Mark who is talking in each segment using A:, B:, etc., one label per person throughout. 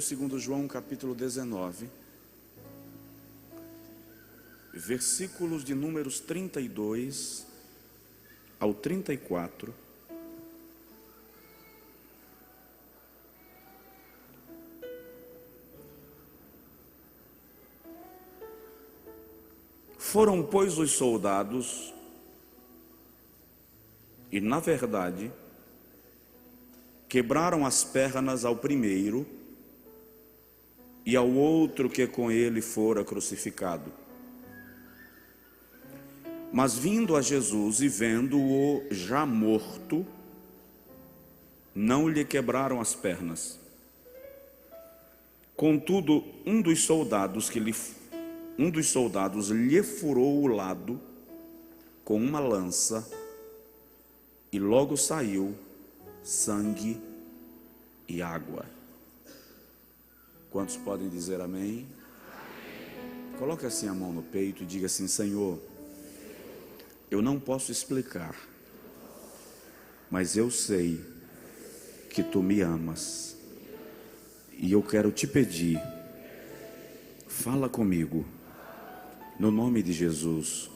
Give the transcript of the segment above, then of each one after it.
A: Evangelho segundo João, capítulo 19, versículos de números 32 ao 34. Foram, pois, os soldados, e, na verdade, quebraram as pernas ao primeiro e ao outro que com ele fora crucificado. Mas vindo a Jesus e vendo-o já morto, não lhe quebraram as pernas. Contudo, um dos soldados lhe furou o lado com uma lança e logo saiu sangue e água. Quantos podem dizer amém? Amém. Coloque assim a mão no peito e diga assim: Senhor, eu não posso explicar, mas eu sei que Tu me amas e eu quero Te pedir, fala comigo, no nome de Jesus,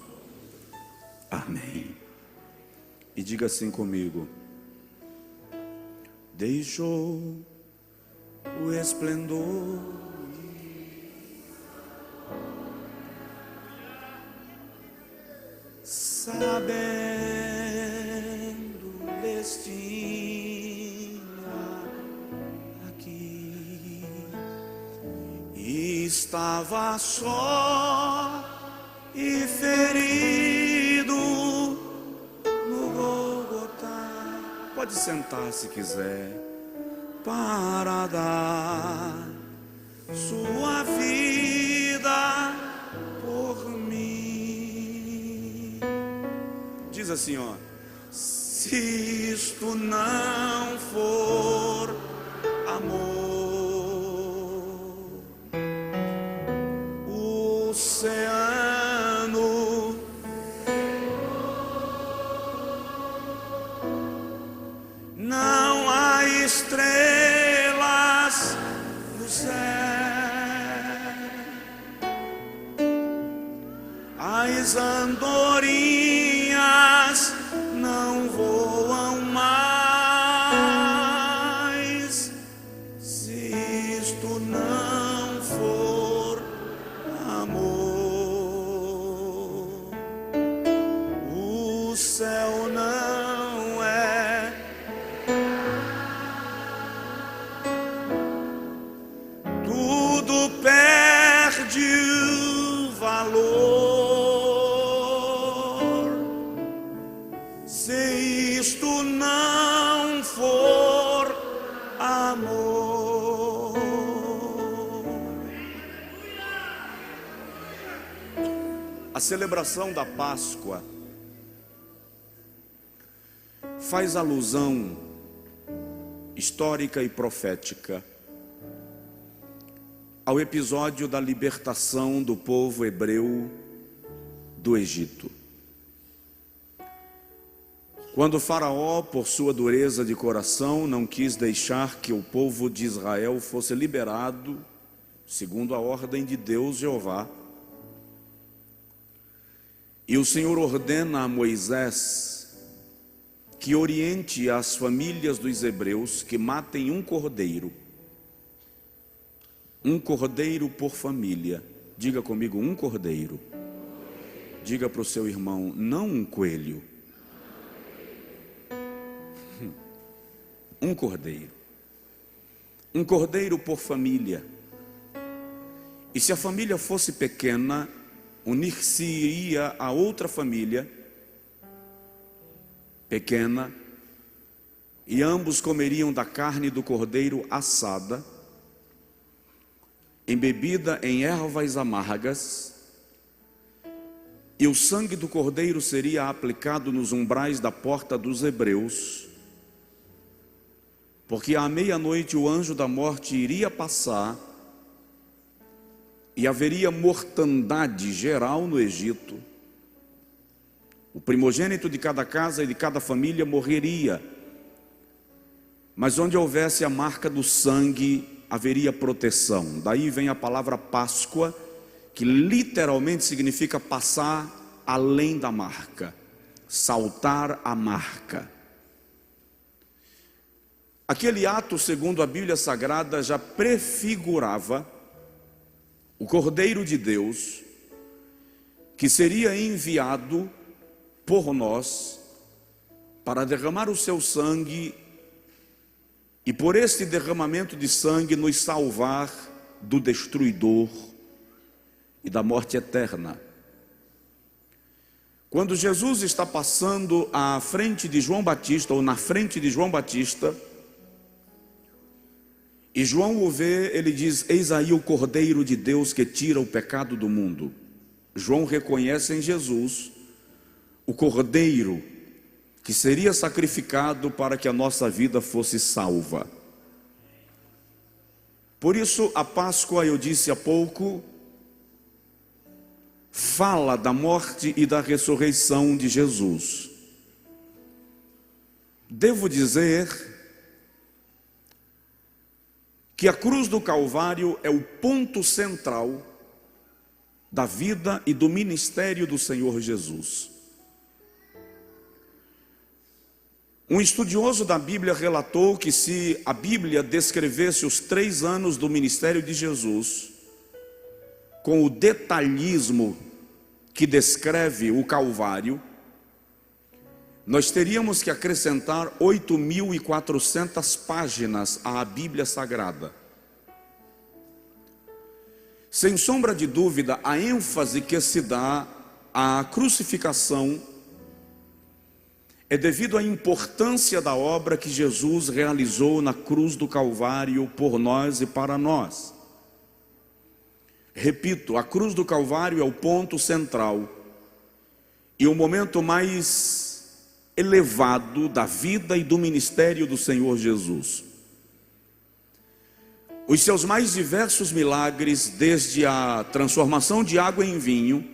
A: amém. E diga assim comigo: deixou o esplendor, sabendo destina aqui, estava só e ferido no Gólgota. Pode sentar se quiser, para dar sua vida por mim. Diz assim, ó: se isto não for amor, o oceano não há estrelas no céu, as andorinhas não voam mais, se isto não for amor, o céu não é. Tudo perde o valor se isto não for amor. A celebração da Páscoa faz alusão histórica e profética ao episódio da libertação do povo hebreu do Egito. Quando Faraó, por sua dureza de coração, não quis deixar que o povo de Israel fosse liberado, segundo a ordem de Deus Jeová, e o Senhor ordena a Moisés que oriente as famílias dos hebreus que matem um cordeiro por família. Diga comigo: um cordeiro. Diga para o seu irmão: não um coelho, um cordeiro. Um cordeiro por família. E se a família fosse pequena, unir-se-ia a outra família pequena, e ambos comeriam da carne do cordeiro assada, embebida em ervas amargas, e o sangue do cordeiro seria aplicado nos umbrais da porta dos hebreus, porque à meia-noite o anjo da morte iria passar e haveria mortandade geral no Egito. O primogênito de cada casa e de cada família morreria, mas onde houvesse a marca do sangue, haveria proteção. Daí vem a palavra Páscoa, que literalmente significa passar além da marca, saltar a marca. Aquele ato, segundo a Bíblia Sagrada, já prefigurava o Cordeiro de Deus, que seria enviado por nós para derramar o seu sangue e por este derramamento de sangue nos salvar do destruidor e da morte eterna. Quando Jesus está passando à frente de João Batista, ou na frente de João Batista, e João o vê, ele diz: eis aí o Cordeiro de Deus que tira o pecado do mundo. João reconhece em Jesus o Cordeiro que seria sacrificado para que a nossa vida fosse salva. Por isso a Páscoa, eu disse há pouco, fala da morte e da ressurreição de Jesus. Devo dizer que a cruz do Calvário é o ponto central da vida e do ministério do Senhor Jesus. Um estudioso da Bíblia relatou que se a Bíblia descrevesse os 3 anos do ministério de Jesus com o detalhismo que descreve o Calvário, nós teríamos que acrescentar 8.400 páginas à Bíblia Sagrada. Sem sombra de dúvida, a ênfase que se dá à crucificação é devido à importância da obra que Jesus realizou na cruz do Calvário por nós e para nós. Repito, a cruz do Calvário é o ponto central e o momento mais elevado da vida e do ministério do Senhor Jesus. Os seus mais diversos milagres, desde a transformação de água em vinho,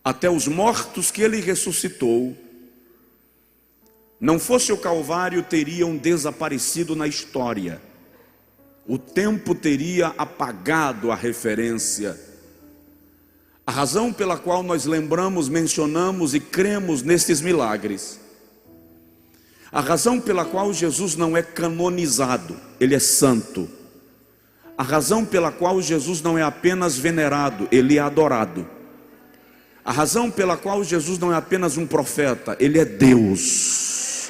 A: até os mortos que ele ressuscitou, não fosse o Calvário, teriam desaparecido na história. O tempo teria apagado a referência. A razão pela qual nós lembramos, mencionamos e cremos nestes milagres, a razão pela qual Jesus não é canonizado, ele é santo. A razão pela qual Jesus não é apenas venerado, ele é adorado. A razão pela qual Jesus não é apenas um profeta, ele é Deus.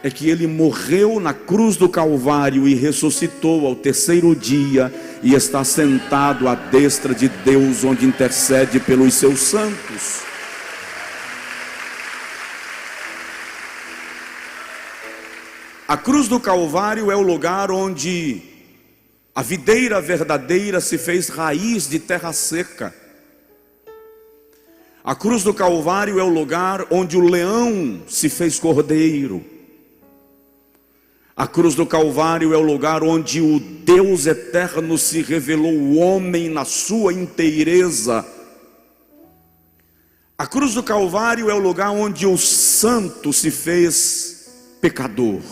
A: É que ele morreu na cruz do Calvário e ressuscitou ao 3º dia e está sentado à destra de Deus, onde intercede pelos seus santos. A cruz do Calvário é o lugar onde a videira verdadeira se fez raiz de terra seca. A cruz do Calvário é o lugar onde o leão se fez cordeiro. A cruz do Calvário é o lugar onde o Deus eterno se revelou o homem na sua inteireza. A cruz do Calvário é o lugar onde o santo se fez pecador.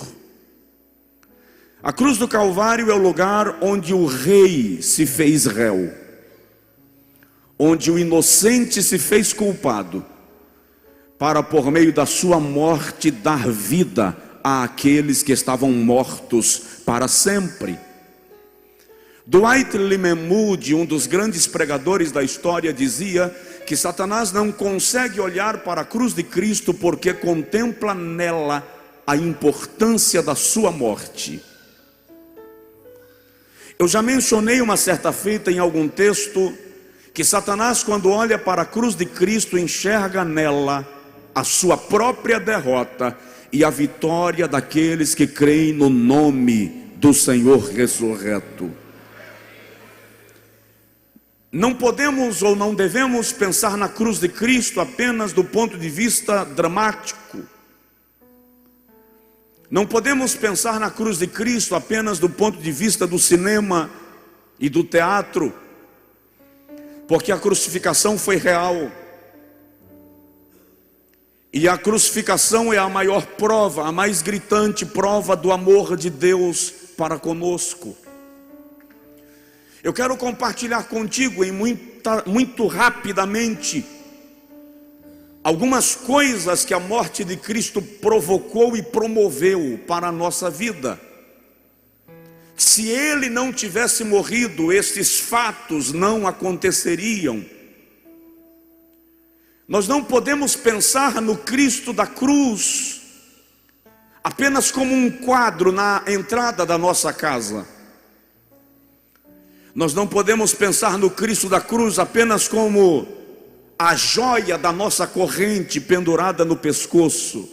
A: A cruz do Calvário é o lugar onde o rei se fez réu, onde o inocente se fez culpado, para por meio da sua morte dar vida àqueles que estavam mortos para sempre. Dwight Lyman Moody, um dos grandes pregadores da história, dizia que Satanás não consegue olhar para a cruz de Cristo porque contempla nela a importância da sua morte. Eu já mencionei uma certa feita em algum texto que Satanás, quando olha para a cruz de Cristo, enxerga nela a sua própria derrota e a vitória daqueles que creem no nome do Senhor ressurreto. Não podemos ou não devemos pensar na cruz de Cristo apenas do ponto de vista dramático. Não podemos pensar na cruz de Cristo apenas do ponto de vista do cinema e do teatro, porque a crucificação foi real. E a crucificação é a maior prova, a mais gritante prova do amor de Deus para conosco. Eu quero compartilhar contigo muito rapidamente algumas coisas que a morte de Cristo provocou e promoveu para a nossa vida. Se Ele não tivesse morrido, estes fatos não aconteceriam. Nós não podemos pensar no Cristo da cruz apenas como um quadro na entrada da nossa casa. Nós não podemos pensar no Cristo da cruz apenas como a joia da nossa corrente pendurada no pescoço.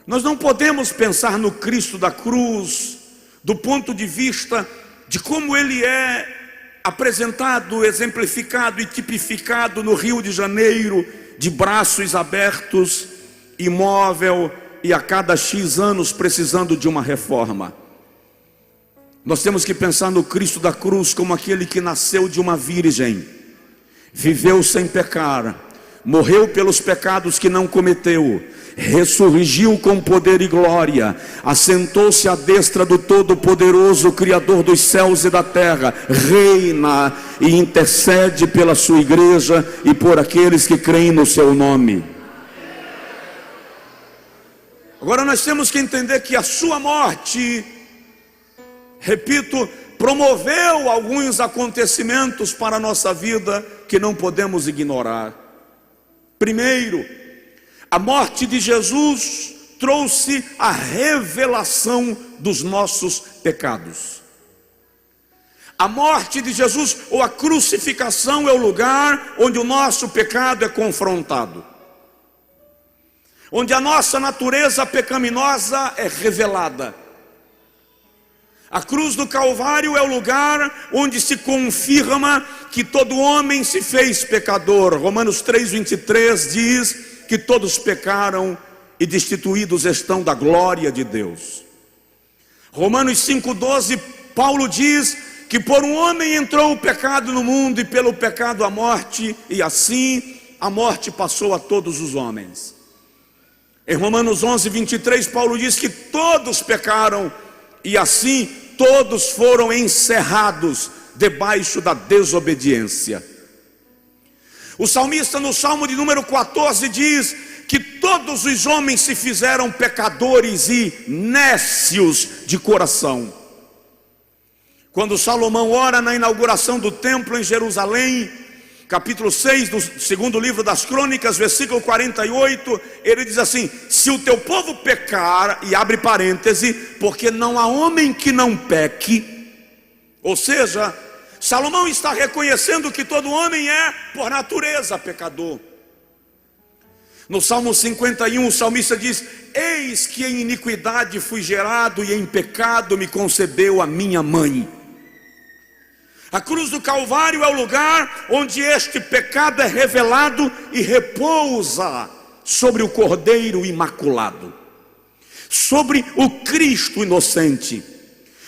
A: Nós não podemos pensar no Cristo da cruz do ponto de vista de como Ele é apresentado, exemplificado e tipificado no Rio de Janeiro, de braços abertos, imóvel e a cada X anos precisando de uma reforma. Nós temos que pensar no Cristo da cruz como aquele que nasceu de uma virgem, viveu sem pecar, morreu pelos pecados que não cometeu, ressurgiu com poder e glória, assentou-se à destra do Todo-Poderoso, Criador dos céus e da terra, reina e intercede pela sua igreja e por aqueles que creem no seu nome. Agora nós temos que entender que a sua morte, repito, promoveu alguns acontecimentos para a nossa vida que não podemos ignorar. Primeiro, a morte de Jesus trouxe a revelação dos nossos pecados. A morte de Jesus, ou a crucificação, é o lugar onde o nosso pecado é confrontado, onde a nossa natureza pecaminosa é revelada. A cruz do Calvário é o lugar onde se confirma que todo homem se fez pecador. Romanos 3:23 diz que todos pecaram e destituídos estão da glória de Deus. Romanos 5:12, Paulo diz que por um homem entrou o pecado no mundo e pelo pecado a morte, e assim a morte passou a todos os homens. Em Romanos 11:23, Paulo diz que todos pecaram e assim todos foram encerrados debaixo da desobediência. O salmista no Salmo de número 14 diz que todos os homens se fizeram pecadores e nécios de coração. Quando Salomão ora na inauguração do templo em Jerusalém, capítulo 6 do segundo livro das Crônicas, versículo 48, ele diz assim: se o teu povo pecar, e abre parêntese, porque não há homem que não peque. Ou seja, Salomão está reconhecendo que todo homem é por natureza pecador. No Salmo 51, o salmista diz: eis que em iniquidade fui gerado e em pecado me concebeu a minha mãe. A cruz do Calvário é o lugar onde este pecado é revelado e repousa sobre o Cordeiro imaculado, sobre o Cristo inocente,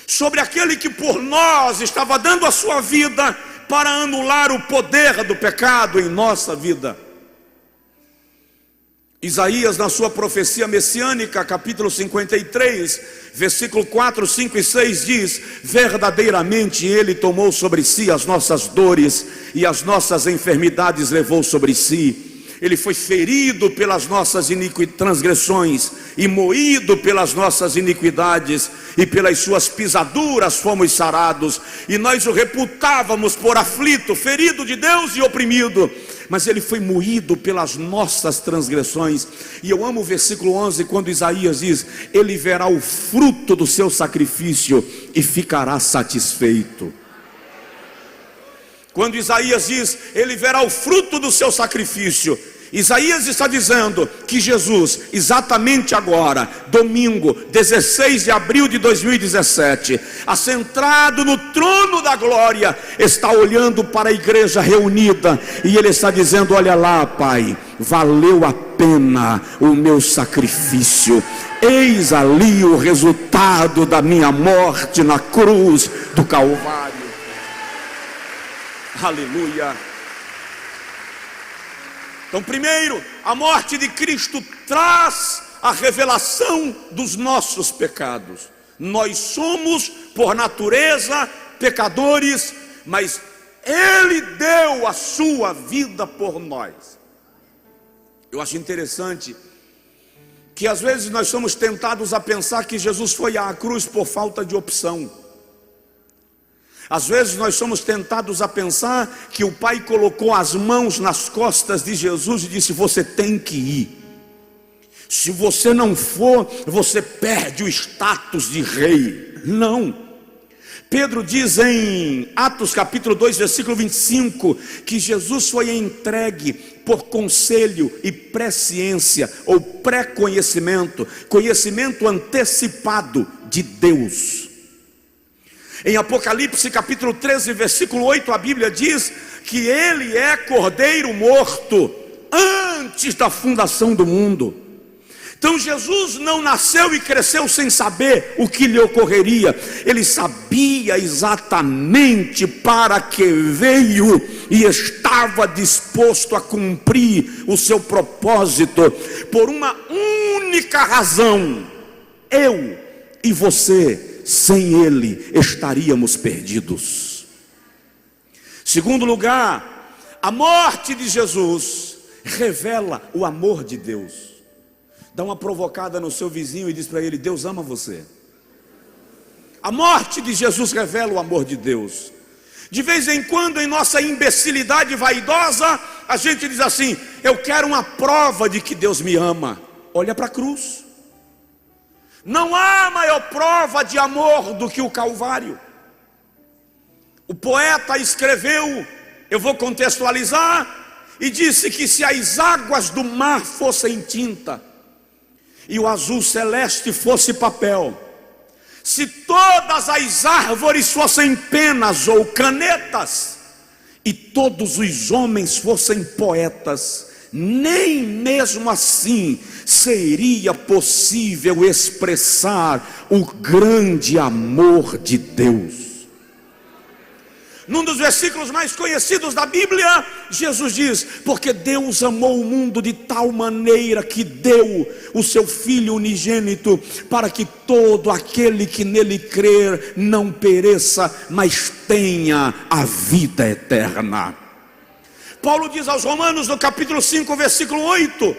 A: sobre aquele que por nós estava dando a sua vida para anular o poder do pecado em nossa vida. Isaías, na sua profecia messiânica, capítulo 53, versículo 4, 5 e 6 diz: verdadeiramente Ele tomou sobre si as nossas dores e as nossas enfermidades levou sobre si. Ele foi ferido pelas nossas transgressões e moído pelas nossas iniquidades, e pelas suas pisaduras fomos sarados. E nós o reputávamos por aflito, ferido de Deus e oprimido, mas ele foi moído pelas nossas transgressões. E eu amo o versículo 11, quando Isaías diz: ele verá o fruto do seu sacrifício e ficará satisfeito. Quando Isaías diz: ele verá o fruto do seu sacrifício, Isaías está dizendo que Jesus, exatamente agora, domingo 16 de abril de 2017, assentado no trono da glória, está olhando para a igreja reunida, e Ele está dizendo: olha lá, Pai, valeu a pena o meu sacrifício. Eis ali o resultado da minha morte na cruz do Calvário. Aleluia. Então, primeiro, a morte de Cristo traz a revelação dos nossos pecados. Nós somos, por natureza, pecadores, mas Ele deu a sua vida por nós. Eu acho interessante que às vezes nós somos tentados a pensar que Jesus foi à cruz por falta de opção. Às vezes nós somos tentados a pensar que o Pai colocou as mãos nas costas de Jesus e disse: você tem que ir. Se você não for, você perde o status de rei. Não. Pedro diz em Atos capítulo 2, versículo 25, que Jesus foi entregue por conselho e presciência, ou pré-conhecimento, conhecimento antecipado de Deus. Em Apocalipse capítulo 13, versículo 8, a Bíblia diz que Ele é cordeiro morto antes da fundação do mundo. Então Jesus não nasceu e cresceu sem saber o que lhe ocorreria. Ele sabia exatamente para que veio e estava disposto a cumprir o seu propósito, por uma única razão: eu e você, sem Ele, estaríamos perdidos. Segundo lugar, a morte de Jesus revela o amor de Deus. Dá uma provocada no seu vizinho e diz para ele: Deus ama você. A morte de Jesus revela o amor de Deus. De vez em quando, em nossa imbecilidade vaidosa, a gente diz assim: eu quero uma prova de que Deus me ama. Olha para a cruz. Não há maior prova de amor do que o Calvário. O poeta escreveu, eu vou contextualizar, e disse que se as águas do mar fossem tinta e o azul celeste fosse papel, se todas as árvores fossem penas ou canetas, e todos os homens fossem poetas, nem mesmo assim seria possível expressar o grande amor de Deus. Num dos versículos mais conhecidos da Bíblia, Jesus diz: porque Deus amou o mundo de tal maneira que deu o seu Filho unigênito, para que todo aquele que nele crer não pereça, mas tenha a vida eterna. Paulo diz aos Romanos, no capítulo 5, versículo 8,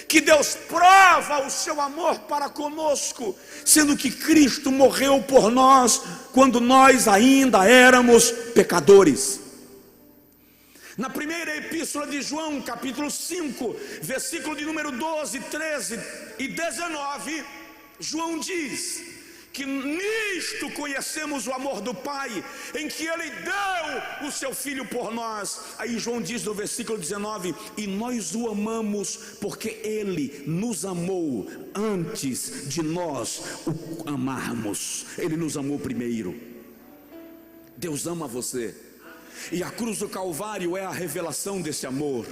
A: que Deus prova o seu amor para conosco, sendo que Cristo morreu por nós, quando nós ainda éramos pecadores. Na primeira epístola de João, capítulo 5, versículo de número 12, 13 e 19, João diz que nisto conhecemos o amor do Pai, em que Ele deu o seu Filho por nós. Aí João diz no versículo 19: e nós o amamos porque Ele nos amou antes de nós o amarmos. Ele nos amou primeiro. Deus ama você, e a cruz do Calvário é a revelação desse amor.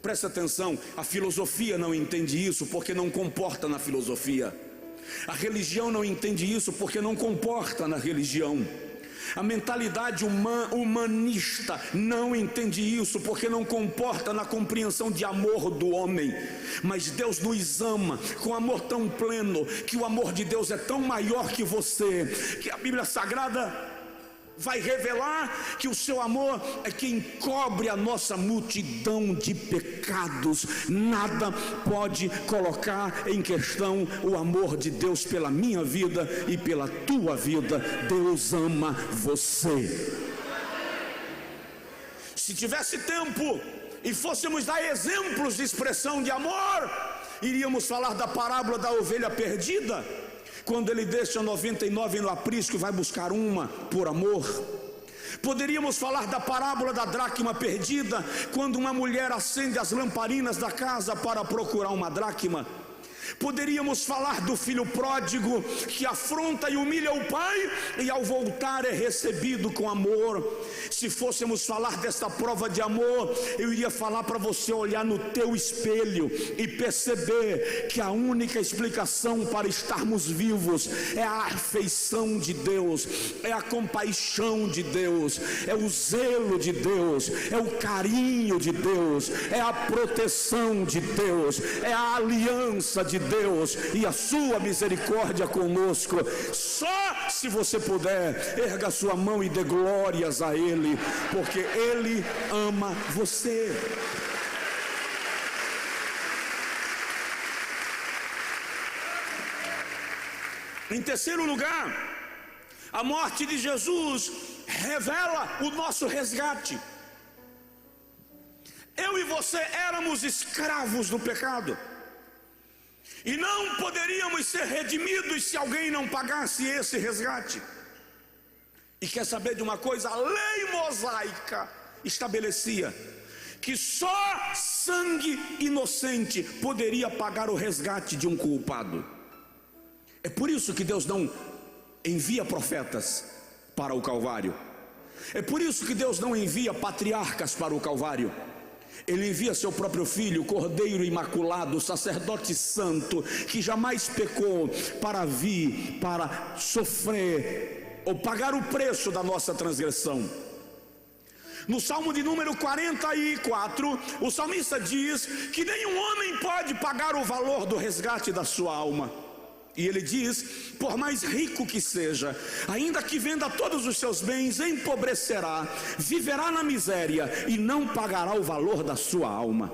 A: Presta atenção, a filosofia não entende isso, porque não comporta na filosofia. A religião não entende isso, porque não comporta na religião. A mentalidade humanista não entende isso, porque não comporta na compreensão de amor do homem. Mas Deus nos ama com amor tão pleno, que o amor de Deus é tão maior que você, que a Bíblia Sagrada vai revelar que o seu amor é que encobre a nossa multidão de pecados. Nada pode colocar em questão o amor de Deus pela minha vida e pela tua vida. Deus ama você. Se tivesse tempo e fôssemos dar exemplos de expressão de amor, iríamos falar da parábola da ovelha perdida, quando ele deixa 99 no aprisco e vai buscar uma por amor. Poderíamos falar da parábola da dracma perdida, quando uma mulher acende as lamparinas da casa para procurar uma dracma. Poderíamos falar do filho pródigo, que afronta e humilha o pai, e ao voltar é recebido com amor. Se fôssemos falar desta prova de amor, eu iria falar para você olhar no teu espelho e perceber que a única explicação para estarmos vivos é a afeição de Deus, é a compaixão de Deus, é o zelo de Deus, é o carinho de Deus, é a proteção de Deus, é a aliança de Deus e a sua misericórdia conosco. Só se você puder, erga sua mão e dê glórias a Ele, porque Ele ama você. Em terceiro lugar, a morte de Jesus revela o nosso resgate. Eu e você éramos escravos do pecado e não poderíamos ser redimidos se alguém não pagasse esse resgate. E quer saber de uma coisa? A lei mosaica estabelecia que só sangue inocente poderia pagar o resgate de um culpado. É por isso que Deus não envia profetas para o Calvário. É por isso que Deus não envia patriarcas para o Calvário. Ele envia seu próprio filho, Cordeiro imaculado, sacerdote santo, que jamais pecou, para vir, para sofrer ou pagar o preço da nossa transgressão. No Salmo de número 44, o salmista diz que nenhum homem pode pagar o valor do resgate da sua alma. E ele diz: por mais rico que seja, ainda que venda todos os seus bens, empobrecerá, viverá na miséria e não pagará o valor da sua alma.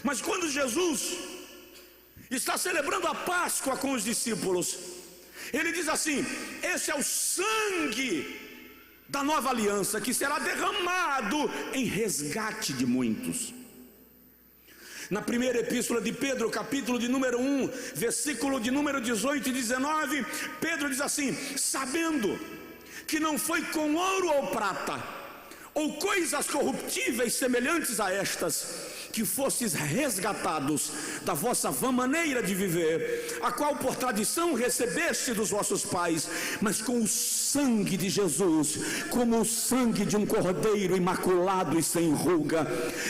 A: Mas quando Jesus está celebrando a Páscoa com os discípulos, ele diz assim: esse é o sangue da nova aliança que será derramado em resgate de muitos. Na primeira epístola de Pedro, capítulo de número 1, versículo de número 18 e 19, Pedro diz assim: sabendo que não foi com ouro ou prata, ou coisas corruptíveis semelhantes a estas, que fostes resgatados da vossa vã maneira de viver, a qual por tradição recebeste dos vossos pais, mas com o sangue de Jesus, como o sangue de um cordeiro imaculado e sem ruga.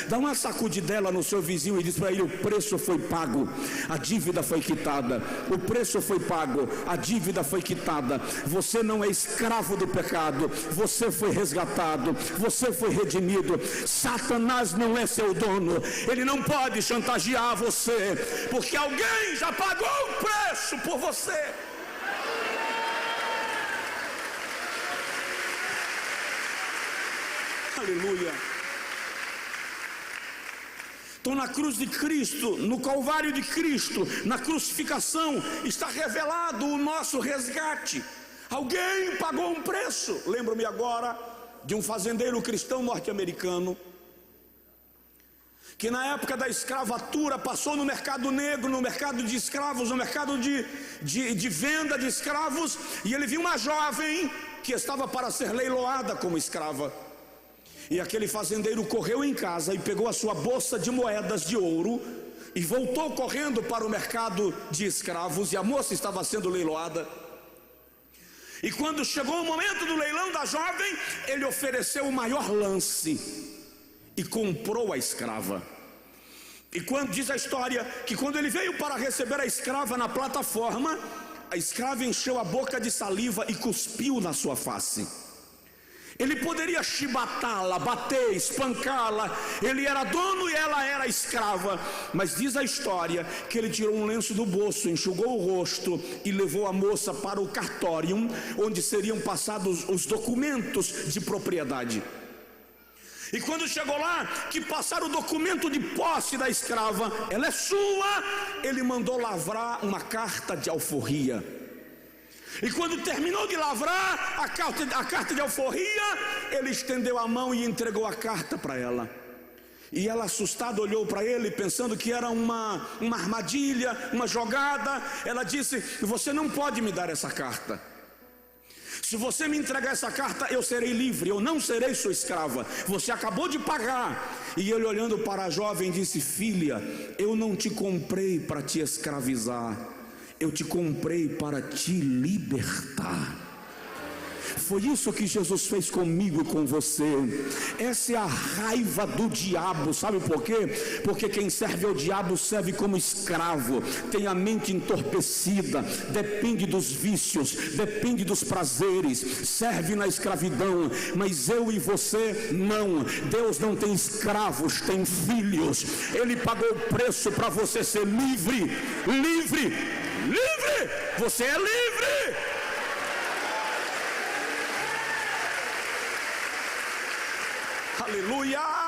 A: Dá uma sacudidela no seu vizinho e diz para ele: o preço foi pago, a dívida foi quitada. O preço foi pago, a dívida foi quitada. Você não é escravo do pecado, você foi resgatado, você foi redimido. Satanás não é seu dono, ele não pode chantagear você, porque alguém já pagou o preço por você. Aleluia. Então, na cruz de Cristo, no Calvário de Cristo, na crucificação, está revelado o nosso resgate. Alguém pagou um preço. Lembro-me agora de um fazendeiro cristão norte-americano que na época da escravatura passou no mercado negro, no mercado de escravos, no mercado de venda de escravos, e ele viu uma jovem que estava para ser leiloada como escrava. E aquele fazendeiro correu em casa e pegou a sua bolsa de moedas de ouro e voltou correndo para o mercado de escravos, e a moça estava sendo leiloada. E quando chegou o momento do leilão da jovem, ele ofereceu o maior lance e comprou a escrava. E quando diz a história que quando ele veio para receber a escrava na plataforma, a escrava encheu a boca de saliva e cuspiu na sua face. Ele poderia chibatá-la, bater, espancá-la. Ele era dono e ela era escrava. Mas diz a história que ele tirou um lenço do bolso, enxugou o rosto e levou a moça para o cartório, onde seriam passados os documentos de propriedade. E quando chegou lá, que passaram o documento de posse da escrava, ela é sua, ele mandou lavrar uma carta de alforria. E quando terminou de lavrar a carta de alforria, ele estendeu a mão e entregou a carta para ela. E ela, assustada, olhou para ele, pensando que era uma armadilha, uma jogada. Ela disse: você não pode me dar essa carta. Se você me entregar essa carta, eu serei livre, eu não serei sua escrava. Você acabou de pagar. E ele, olhando para a jovem, disse: filha, eu não te comprei para te escravizar, eu te comprei para te libertar. Foi isso que Jesus fez comigo e com você. Essa é a raiva do diabo. Sabe por quê? Porque quem serve ao diabo serve como escravo, tem a mente entorpecida, depende dos vícios, depende dos prazeres, serve na escravidão. Mas eu e você não. Deus não tem escravos, tem filhos. Ele pagou o preço para você ser livre. Livre, livre, você é livre. Aleluia.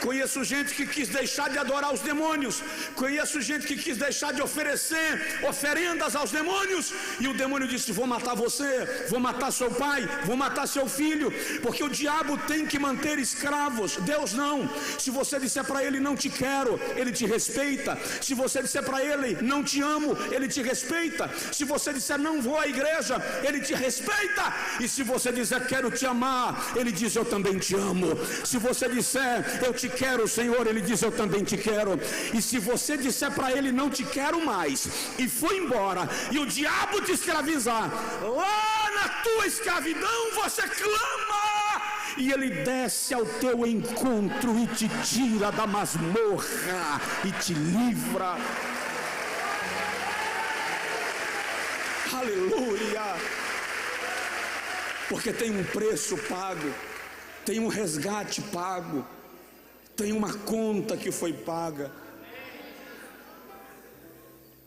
A: Conheço gente que quis deixar de adorar os demônios. Conheço gente que quis deixar de oferecer oferendas aos demônios. E o demônio disse: vou matar você, vou matar seu pai, vou matar seu filho. Porque o diabo tem que manter escravos. Deus não. Se você disser para ele não te quero, ele te respeita. Se você disser para ele não te amo, ele te respeita. Se você disser não vou à igreja, ele te respeita. E se você disser quero te amar, ele diz eu também te amo. Se você disser eu te quero, Senhor, ele diz eu também te quero. E se você disser para ele não te quero mais e foi embora, e o diabo te escravizar, lá na tua escravidão você clama, e ele desce ao teu encontro e te tira da masmorra e te livra. Aleluia. Porque tem um preço pago, tem um resgate pago, tem uma conta que foi paga.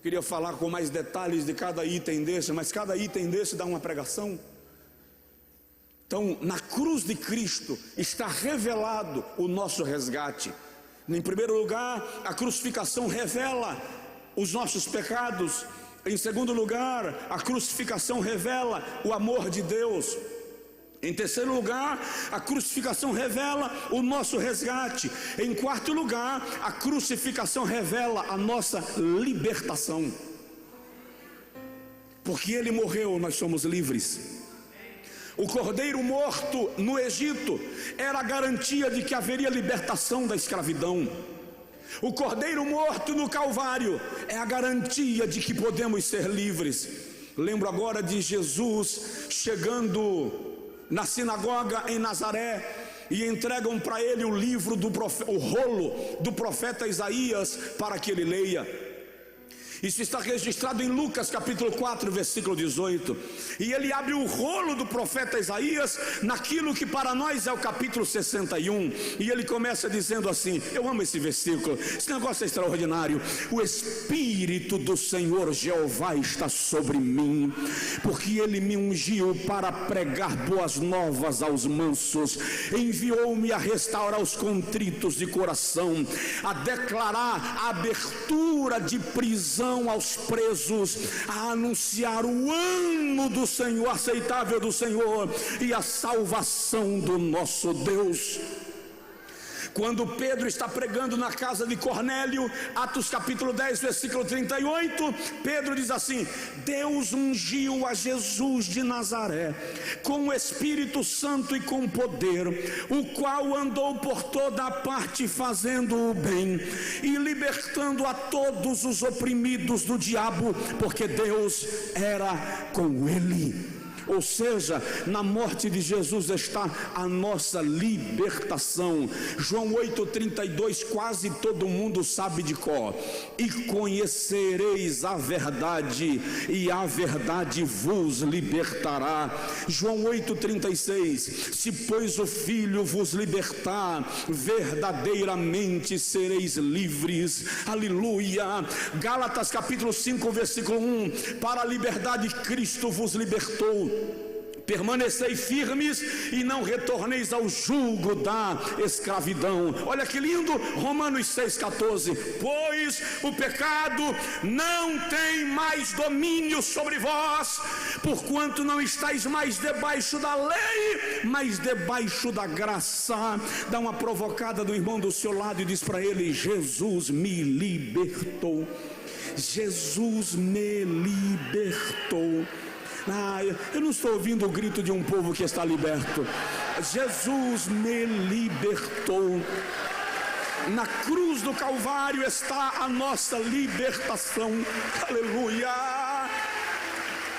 A: Queria falar com mais detalhes de cada item desse, mas cada item desse dá uma pregação. Então, na cruz de Cristo está revelado o nosso resgate. Em primeiro lugar, a crucificação revela os nossos pecados. Em segundo lugar, a crucificação revela o amor de Deus. Em terceiro lugar, a crucificação revela o nosso resgate. Em quarto lugar, a crucificação revela a nossa libertação. Porque ele morreu, nós somos livres. O cordeiro morto no Egito era a garantia de que haveria libertação da escravidão. O cordeiro morto no Calvário é a garantia de que podemos ser livres. Lembro agora de Jesus chegando na sinagoga em Nazaré, e entregam para ele o livro o rolo do profeta Isaías para que ele leia. Isso está registrado em Lucas capítulo 4, versículo 18. E ele abre o rolo do profeta Isaías naquilo que para nós é o capítulo 61. E ele começa dizendo assim, eu amo esse versículo, esse negócio é extraordinário: o Espírito do Senhor Jeová está sobre mim, porque ele me ungiu para pregar boas novas aos mansos, enviou-me a restaurar os contritos de coração, a declarar a abertura de prisão aos presos, a anunciar o ano do Senhor, aceitável do Senhor, e a salvação do nosso Deus. Quando Pedro está pregando na casa de Cornélio, Atos capítulo 10, versículo 38, Pedro diz assim: Deus ungiu a Jesus de Nazaré com o Espírito Santo e com poder, o qual andou por toda a parte fazendo o bem e libertando a todos os oprimidos do diabo, porque Deus era com ele. Ou seja, na morte de Jesus está a nossa libertação. João 8,32, quase todo mundo sabe de cor. E conhecereis a verdade, e a verdade vos libertará. João 8,36, se pois o Filho vos libertar, verdadeiramente sereis livres. Aleluia. Gálatas capítulo 5, versículo 1, para a liberdade Cristo vos libertou. Permanecei firmes e não retorneis ao jugo da escravidão. Olha que lindo, Romanos 6,14. Pois o pecado não tem mais domínio sobre vós, porquanto não estáis mais debaixo da lei, mas debaixo da graça. Dá uma provocada do irmão do seu lado e diz para ele: Jesus me libertou. Jesus me libertou. Eu não estou ouvindo o grito de um povo que está liberto. Jesus me libertou. Na cruz do Calvário está a nossa libertação. Aleluia.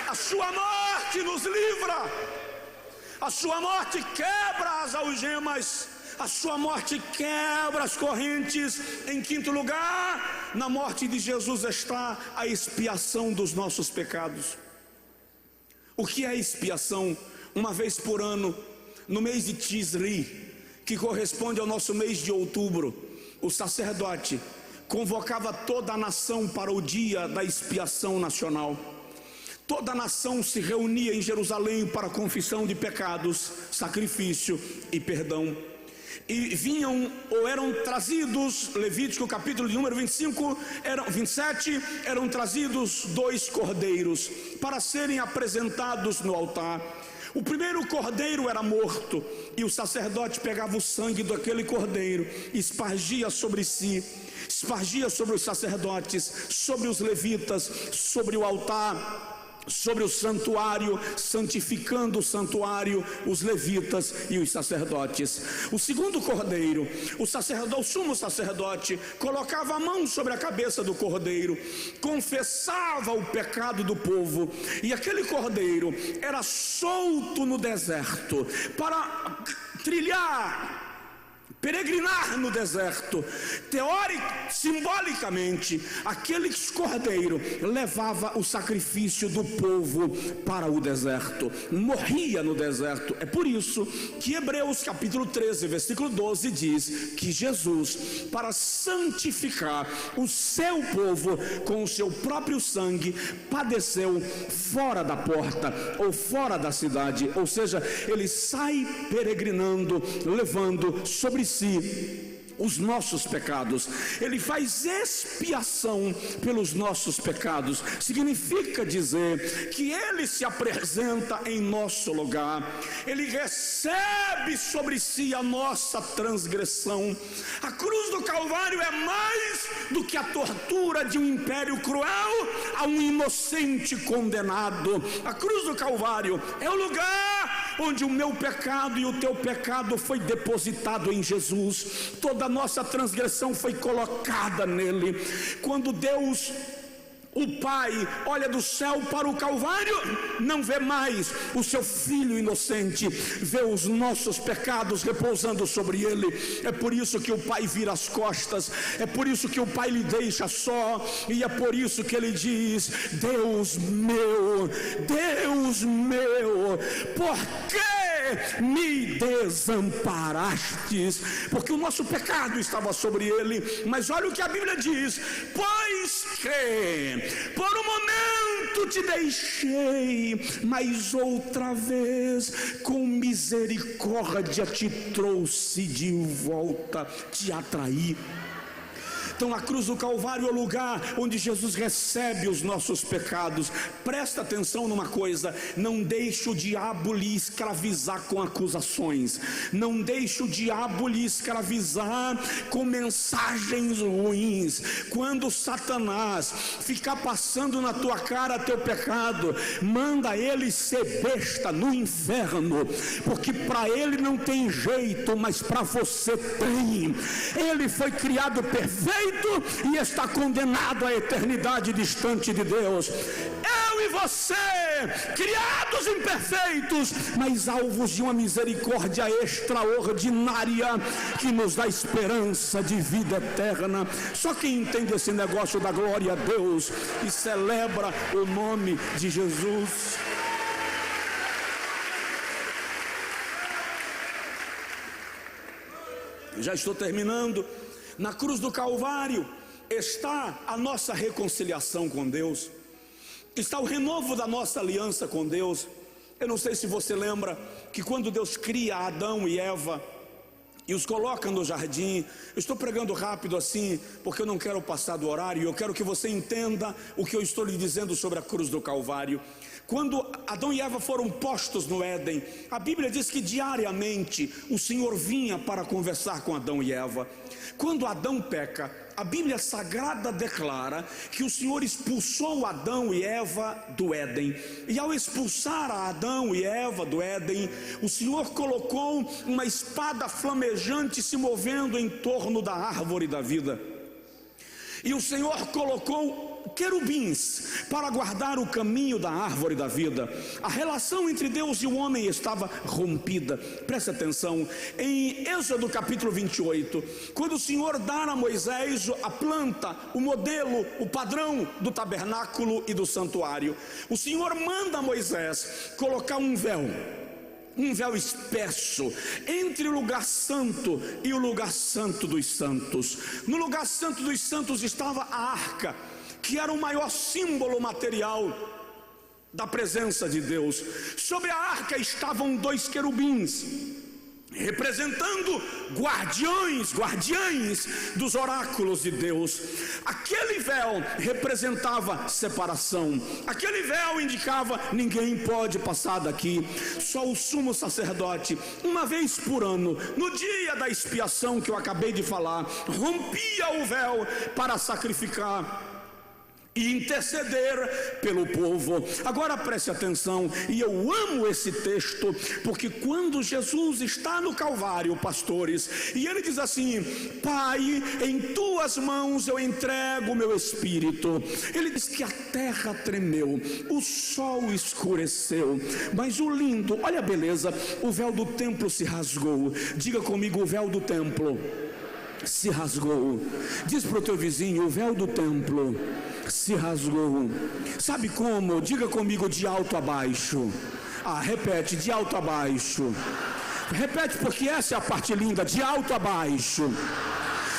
A: A sua morte nos livra. A sua morte quebra as algemas, a sua morte quebra as correntes. Em quinto lugar, na morte de Jesus está a expiação dos nossos pecados. O que é expiação? Uma vez por ano, no mês de Tisri, que corresponde ao nosso mês de outubro, o sacerdote convocava toda a nação para o dia da expiação nacional. Toda a nação se reunia em Jerusalém para a confissão de pecados, sacrifício e perdão. E vinham ou eram trazidos, Levítico capítulo de número 27, eram trazidos 2 cordeiros para serem apresentados no altar. O primeiro cordeiro era morto, e o sacerdote pegava o sangue daquele cordeiro, espargia sobre si, espargia sobre os sacerdotes, sobre os levitas, sobre o altar, sobre o santuário, santificando o santuário, os levitas e os sacerdotes. O segundo cordeiro, o sumo sacerdote colocava a mão sobre a cabeça do cordeiro, confessava o pecado do povo, e aquele cordeiro era solto no deserto para trilhar, peregrinar no deserto. Simbolicamente, aquele cordeiro levava o sacrifício do povo para o deserto, morria no deserto. É por isso que Hebreus capítulo 13, versículo 12 diz que Jesus, para santificar o seu povo com o seu próprio sangue, padeceu fora da porta ou fora da cidade, ou seja, ele sai peregrinando, levando sobre si os nossos pecados. Ele faz expiação pelos nossos pecados. Significa dizer que ele se apresenta em nosso lugar, ele recebe sobre si a nossa transgressão. A cruz do Calvário é mais do que a tortura de um império cruel a um inocente condenado. A cruz do Calvário é o lugar onde o meu pecado e o teu pecado foi depositado em Jesus. Toda a nossa transgressão foi colocada nele. Quando Deus, o Pai, olha do céu para o Calvário, não vê mais o seu Filho inocente, vê os nossos pecados repousando sobre ele. É por isso que o Pai vira as costas, é por isso que o Pai lhe deixa só, e é por isso que ele diz: Deus meu, por que me desamparastes? Porque o nosso pecado estava sobre ele. Mas olha o que a Bíblia diz: pois que por um momento te deixei, mas outra vez com misericórdia te trouxe de volta, te atraí. Então a cruz do Calvário é o lugar onde Jesus recebe os nossos pecados. Presta atenção numa coisa: não deixe o diabo lhe escravizar com acusações, não deixe o diabo lhe escravizar com mensagens ruins. Quando Satanás ficar passando na tua cara teu pecado, manda ele ser besta no inferno, porque para ele não tem jeito, mas para você tem. Ele foi criado perfeito e está condenado à eternidade distante de Deus. Eu e você, criados imperfeitos, mas alvos de uma misericórdia extraordinária que nos dá esperança de vida eterna. Só quem entende esse negócio dá glória a Deus e celebra o nome de Jesus. Já estou terminando. Na cruz do Calvário está a nossa reconciliação com Deus, está o renovo da nossa aliança com Deus. Eu não sei se você lembra que quando Deus cria Adão e Eva e os coloca no jardim, eu estou pregando rápido assim, porque eu não quero passar do horário, eu quero que você entenda o que eu estou lhe dizendo sobre a cruz do Calvário. Quando Adão e Eva foram postos no Éden, a Bíblia diz que diariamente o Senhor vinha para conversar com Adão e Eva. Quando Adão peca, a Bíblia Sagrada declara que o Senhor expulsou Adão e Eva do Éden. E ao expulsar a Adão e Eva do Éden, o Senhor colocou uma espada flamejante se movendo em torno da árvore da vida. E o Senhor colocou querubins para guardar o caminho da árvore da vida. A relação entre Deus e o homem estava rompida. Preste atenção, em Êxodo capítulo 28, quando o Senhor dá a Moisés a planta, o modelo, o padrão do tabernáculo e do santuário, o Senhor manda a Moisés colocar um véu espesso entre o lugar santo e o lugar santo dos santos. No lugar santo dos santos estava a arca, que era o maior símbolo material da presença de Deus. Sobre a arca estavam 2 querubins, representando guardiães dos oráculos de Deus. Aquele véu representava separação. Aquele véu indicava: ninguém pode passar daqui. Só o sumo sacerdote, uma vez por ano, no dia da expiação que eu acabei de falar, rompia o véu para sacrificar e interceder pelo povo. Agora preste atenção, e eu amo esse texto, porque quando Jesus está no Calvário, pastores, e ele diz assim: Pai, em tuas mãos eu entrego o meu espírito. Ele diz que a terra tremeu, o sol escureceu, mas o lindo, olha a beleza, o véu do templo se rasgou. Diga comigo: o véu do templo se rasgou. Diz para o teu vizinho: o véu do templo se rasgou. Sabe como? Diga comigo: de alto a baixo. Repete: de alto a baixo. Repete, porque essa é a parte linda: de alto a baixo.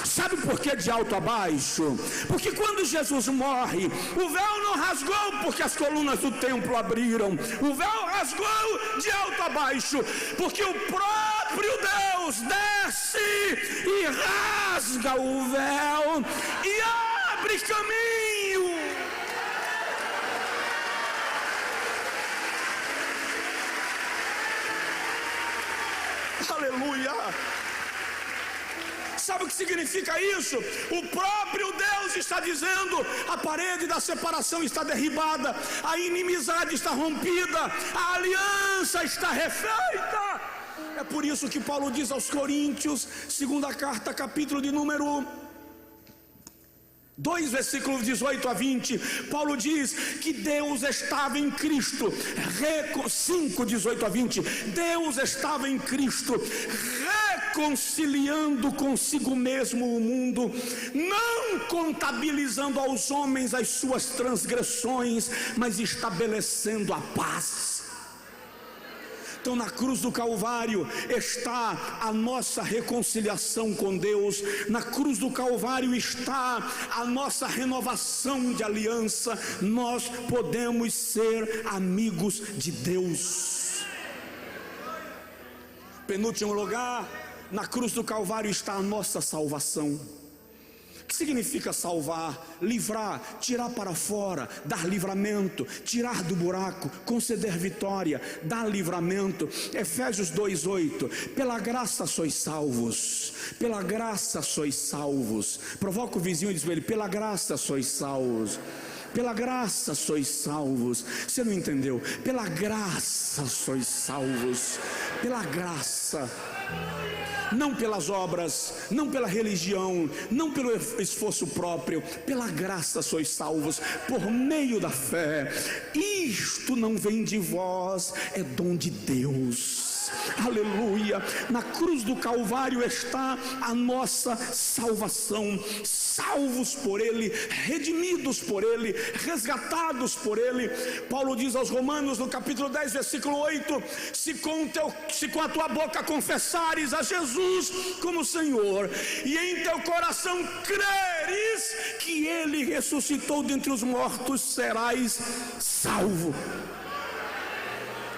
A: Sabe por que de alto a baixo? Porque quando Jesus morre, o véu não rasgou porque as colunas do templo abriram. O véu rasgou de alto a baixo porque o próprio Deus desce e rasga o véu e abre caminho. Aleluia! Sabe o que significa isso? O próprio Deus está dizendo: a parede da separação está derribada, a inimizade está rompida, a aliança está refeita. É por isso que Paulo diz aos Coríntios, segunda carta, capítulo de número 2, versículos 18 a 20, Paulo diz que Deus estava em Cristo, 5, 18 a 20, Deus estava em Cristo, reconciliando consigo mesmo o mundo, não contabilizando aos homens as suas transgressões, mas estabelecendo a paz. Então, na cruz do Calvário está a nossa reconciliação com Deus. Na cruz do Calvário está a nossa renovação de aliança. Nós podemos ser amigos de Deus. Penúltimo lugar, na cruz do Calvário está a nossa salvação. O que significa salvar? Livrar, tirar para fora, dar livramento, tirar do buraco, conceder vitória, dar livramento. Efésios 2:8, pela graça sois salvos, pela graça sois salvos. Provoca o vizinho e diz para ele: pela graça sois salvos. Pela graça sois salvos. Você não entendeu? Pela graça sois salvos. Pela graça. Não pelas obras, não pela religião, não pelo esforço próprio. Pela graça sois salvos, por meio da fé. Isto não vem de vós, é dom de Deus. Aleluia. Na cruz do Calvário está a nossa salvação. Salvos por Ele, redimidos por Ele, resgatados por Ele. Paulo diz aos Romanos no capítulo 10, versículo 8: se com a tua boca confessares a Jesus como Senhor, e em teu coração creres que Ele ressuscitou dentre os mortos, serás salvo.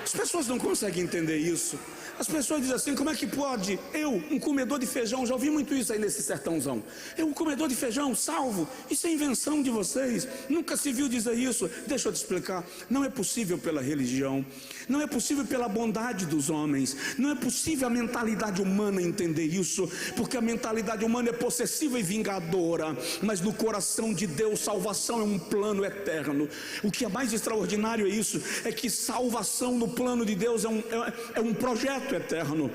A: As pessoas não conseguem entender isso. As pessoas dizem assim: como é que pode? Eu, um comedor de feijão, já ouvi muito isso aí nesse sertãozão. Eu, um comedor de feijão, salvo? Isso é invenção de vocês. Nunca se viu dizer isso. Deixa eu te explicar. Não é possível pela religião, não é possível pela bondade dos homens, não é possível a mentalidade humana entender isso, porque a mentalidade humana é possessiva e vingadora. Mas no coração de Deus, salvação é um plano eterno. O que é mais extraordinário é isso, é que salvação no plano de Deus é um projeto eterno.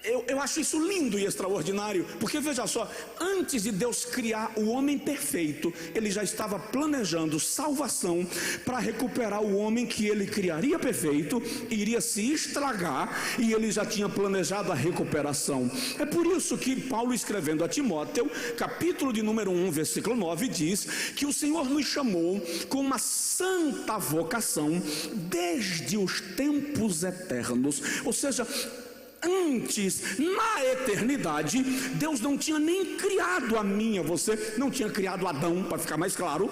A: Eu acho isso lindo e extraordinário, porque veja só, antes de Deus criar o homem perfeito, Ele já estava planejando salvação para recuperar o homem que Ele criaria perfeito, iria se estragar, e Ele já tinha planejado a recuperação. É por isso que Paulo, escrevendo a Timóteo, capítulo de número 1, versículo 9, diz que o Senhor nos chamou com uma santa vocação desde os tempos eternos. Ou seja, antes, na eternidade, Deus não tinha nem criado a mim, a você, não tinha criado Adão, para ficar mais claro,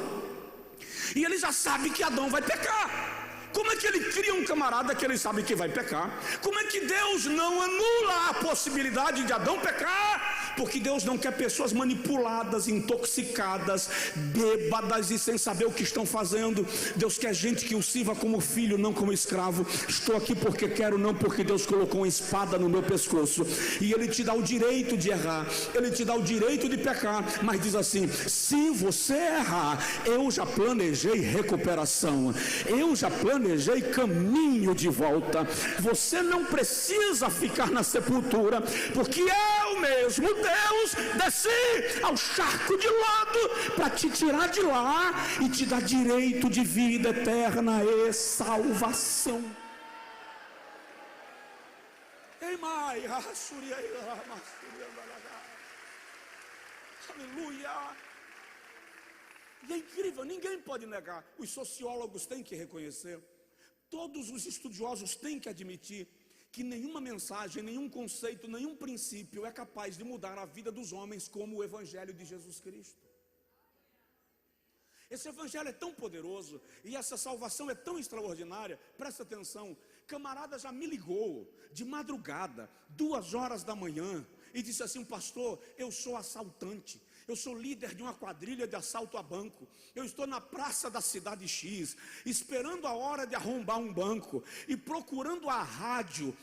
A: e Ele já sabe que Adão vai pecar. Como é que Ele cria um camarada que Ele sabe que vai pecar? Como é que Deus não anula a possibilidade de Adão pecar? Porque Deus não quer pessoas manipuladas, intoxicadas, bêbadas e sem saber o que estão fazendo. Deus quer gente que o sirva como filho, não como escravo. Estou aqui porque quero, não porque Deus colocou uma espada no meu pescoço. E Ele te dá o direito de errar, Ele te dá o direito de pecar, mas diz assim: se você errar, eu já planejei recuperação, eu já planejei caminho de volta. Você não precisa ficar na sepultura, porque eu mesmo, Deus, desci ao charco de lodo para te tirar de lá e te dar direito de vida eterna e salvação. Aleluia. E é incrível, ninguém pode negar. Os sociólogos têm que reconhecer, todos os estudiosos têm que admitir que nenhuma mensagem, nenhum conceito, nenhum princípio é capaz de mudar a vida dos homens como o Evangelho de Jesus Cristo. Esse Evangelho é tão poderoso e essa salvação é tão extraordinária. Presta atenção, camarada já me ligou de madrugada, 2 horas da manhã, e disse assim: pastor, eu sou assaltante, eu sou líder de uma quadrilha de assalto a banco, eu estou na praça da cidade X, esperando a hora de arrombar um banco, e procurando a rádio,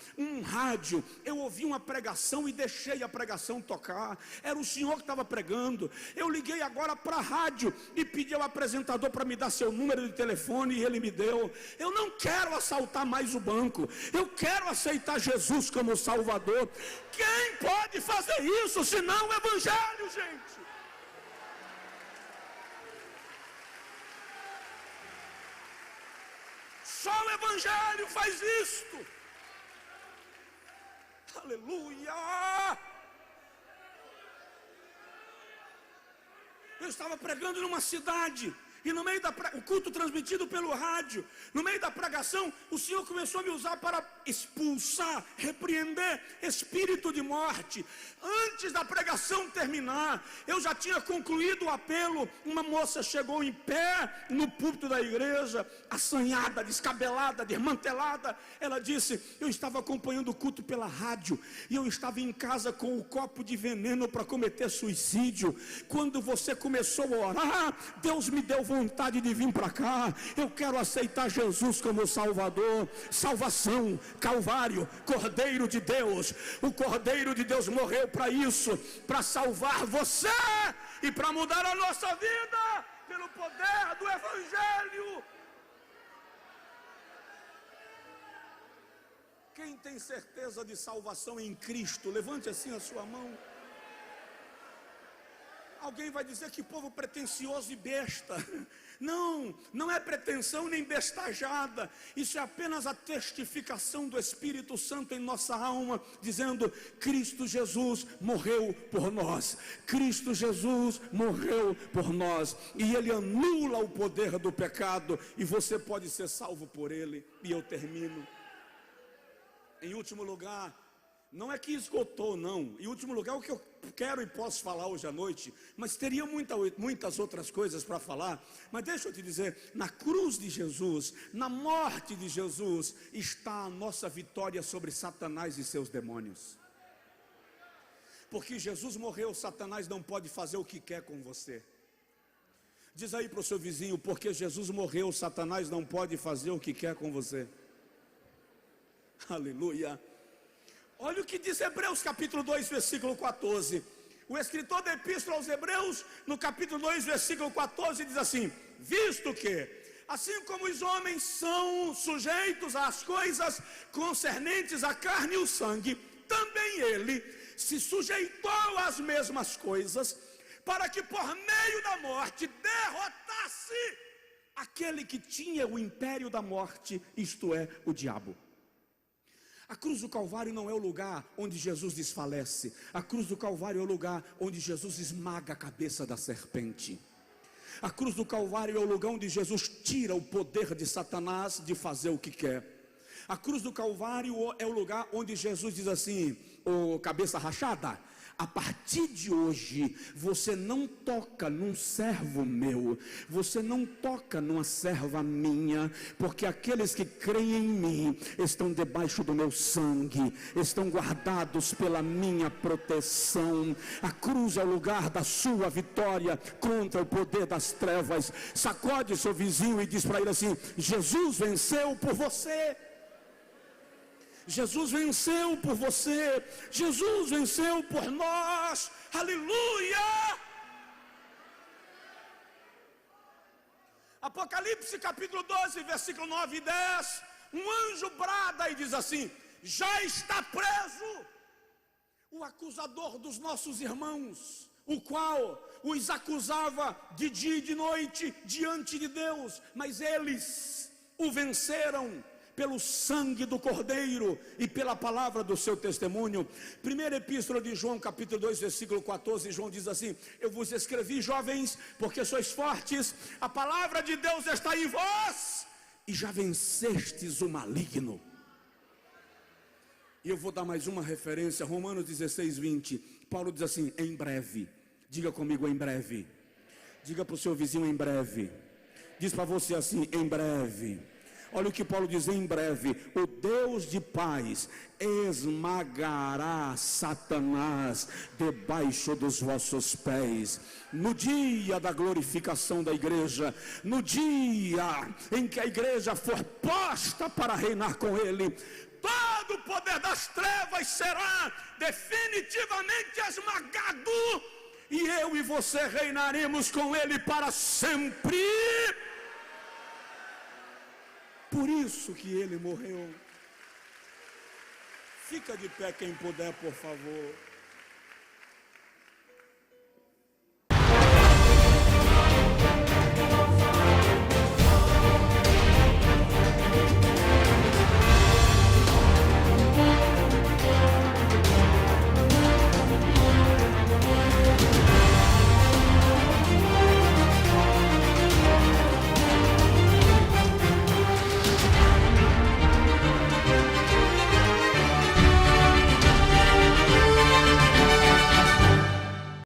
A: eu ouvi uma pregação e deixei a pregação tocar, era o senhor que estava pregando, eu liguei agora para a rádio e pedi ao apresentador para me dar seu número de telefone, e ele me deu. Eu não quero assaltar mais o banco, eu quero aceitar Jesus como Salvador. Quem pode fazer isso senão o Evangelho, gente? Só o Evangelho faz isto. Aleluia. Eu estava pregando numa cidade, e no meio o culto transmitido pelo rádio, no meio da pregação, o Senhor começou a me usar para expulsar, repreender espírito de morte. Antes da pregação terminar, eu já tinha concluído o apelo. Uma moça chegou em pé no púlpito da igreja, assanhada, descabelada, desmantelada. Ela disse: eu estava acompanhando o culto pela rádio, e eu estava em casa com o copo de veneno para cometer suicídio. Quando você começou a orar, Deus me deu vontade de vir para cá. Eu quero aceitar Jesus como Salvador. Salvação, Calvário, Cordeiro de Deus. O Cordeiro de Deus morreu para isso, para salvar você e para mudar a nossa vida pelo poder do Evangelho. Quem tem certeza de salvação em Cristo, levante assim a sua mão. Alguém vai dizer que povo pretensioso e besta. Não, não é pretensão nem bestajada. Isso é apenas a testificação do Espírito Santo em nossa alma, dizendo: Cristo Jesus morreu por nós. Cristo Jesus morreu por nós. E Ele anula o poder do pecado, e você pode ser salvo por Ele. E eu termino. Em último lugar, não é que esgotou, não. Em último lugar, o que eu quero e posso falar hoje à noite, mas teria muitas outras coisas para falar. Mas deixa eu te dizer, na cruz de Jesus, na morte de Jesus, está a nossa vitória sobre Satanás e seus demônios. Porque Jesus morreu, Satanás não pode fazer o que quer com você. Diz aí para o seu vizinho: porque Jesus morreu, Satanás não pode fazer o que quer com você. Aleluia. Olha o que diz Hebreus capítulo 2, versículo 14. O escritor da epístola aos Hebreus, no capítulo 2, versículo 14, diz assim: visto que, assim como os homens são sujeitos às coisas concernentes à carne e o sangue, também ele se sujeitou às mesmas coisas, para que por meio da morte derrotasse aquele que tinha o império da morte, isto é, o diabo. A cruz do Calvário não é o lugar onde Jesus desfalece. A cruz do Calvário é o lugar onde Jesus esmaga a cabeça da serpente. A cruz do Calvário é o lugar onde Jesus tira o poder de Satanás de fazer o que quer. A cruz do Calvário é o lugar onde Jesus diz assim: ô cabeça rachada, a partir de hoje você não toca num servo meu, você não toca numa serva minha, porque aqueles que creem em mim estão debaixo do meu sangue, estão guardados pela minha proteção. A cruz é o lugar da sua vitória contra o poder das trevas. Sacode seu vizinho e diz para ele assim: Jesus venceu por você. Jesus venceu por você, Jesus venceu por nós, aleluia! Apocalipse capítulo 12, versículo 9 e 10, um anjo brada e diz assim: já está preso o acusador dos nossos irmãos, o qual os acusava de dia e de noite diante de Deus, mas eles o venceram pelo sangue do Cordeiro e pela palavra do seu testemunho. Primeira epístola de João, capítulo 2, versículo 14, João diz assim: eu vos escrevi, jovens, porque sois fortes, a palavra de Deus está em vós, e já vencestes o maligno. E eu vou dar mais uma referência, Romanos 16, 20, Paulo diz assim: em breve, diga comigo, em breve, diga para o seu vizinho, em breve, diz para você assim, em breve. Olha o que Paulo diz: em breve, o Deus de paz esmagará Satanás debaixo dos vossos pés. No dia da glorificação da igreja, no dia em que a igreja for posta para reinar com ele, todo o poder das trevas será definitivamente esmagado, e eu e você reinaremos com ele para sempre. Por isso que ele morreu. Fica de pé quem puder, por favor.